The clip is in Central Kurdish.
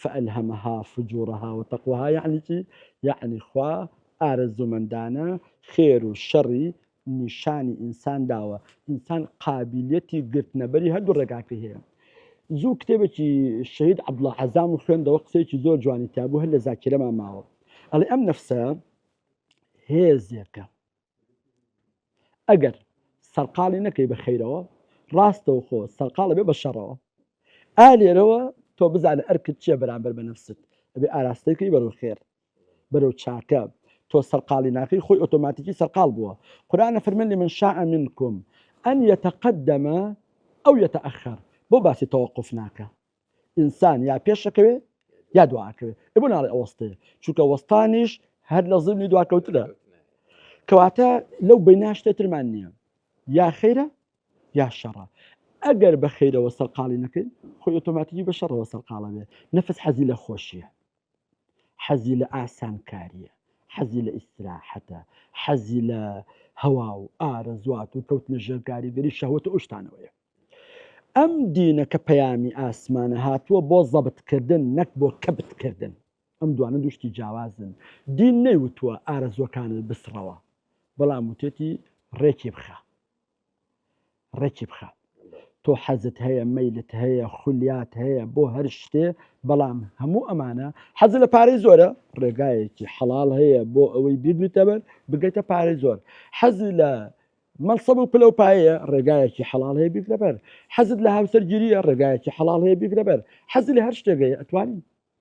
فألهمها فجورها وتقواها يعني چی؟ يعني خوا ئارەزومەندانە خێر و شەڕی نیشانی ئینسان داوە ئینسان قابلیەتی گرتنەبەری هەردوو ڕێگاکەی هەیە زوو کتێبێکی شەهید عەبدوڵڵا عەزام و خوێندەوە قسەیەکی زۆر جوانی تیابوو هەر لە زاکرەمان ماوە ئەڵێ ئەم نەفسە هێزێکە ئەگەر سەرقاڵی نەکەی بە خەیرەوە ڕاستەوە خۆ سەرقاڵە بێ بە شەڕەوە ئالێرەوە تۆ بزانە ئەرکت چییە بەرامبەر بە نەفست ئەبێ ئاراستەکەی بەرەو خێر بەرەو چاکە تۆ سەرقاڵی ناکەی خۆی ئۆتۆماتیکی سەرقاڵ بووە قورئانە فەرمێن لمن شاء منكم أن يتقدم أو يتأخر بۆ باسی تەوەقف ناکە ئینسان یا پێشەکەوێ یا دواکەوێ بۆ ناڵێ ئەوەستەیە چونکە وەستانیش هەر لە زمانی دواکەوترە کەواتە لەو بەینە شتێترمان نییە یا خەیرە یا شەڕە ئەگەر بە خەیرەوە سەرقاڵی نەکەین خۆی ئۆتۆماتیکی بە شەڕەوە سەرقاڵە بێ نەفس حەزی لە خۆشیە حەزی لە ئاسانکاریە حەزی لە ئیستراحەتە حەزی لە هەوا و ئارەزوات و کەوتنە ژێرکاریگەری شەهوەتە ئەو شتانەوەیە ئەم دینە کە پەیامی ئاسمانە هاتووە بۆ زەبتکردن نەک بۆ کەبتکردن ئەم دوانە دوشتی جیاوازن دین نەیوتووە ئارەزوەکانت بسڕەوە بەڵام وتێتی ڕێکی بخە ڕێکی بخە تۆ حەزت هەیە مەیلت هەیە خولیات هەیە بۆ هەر شتێ بەڵام هەموو ئەمانە حەز لە پارەی زۆرە ڕێگایەکی حەڵاڵ هەیە بۆ ئەوەی بیگریتە بەر بگەیتە پارەی زۆر حەز لە مەنسەب و پلەپایە ڕێگایەکی حەڵاڵ هەیە بیگرە بەر حەزت لە هاوسەرگیریە ڕێگایەکی حەڵاڵ هەیە بیگرە بەر حەز لە هەر شتێگەیە ئەتوانین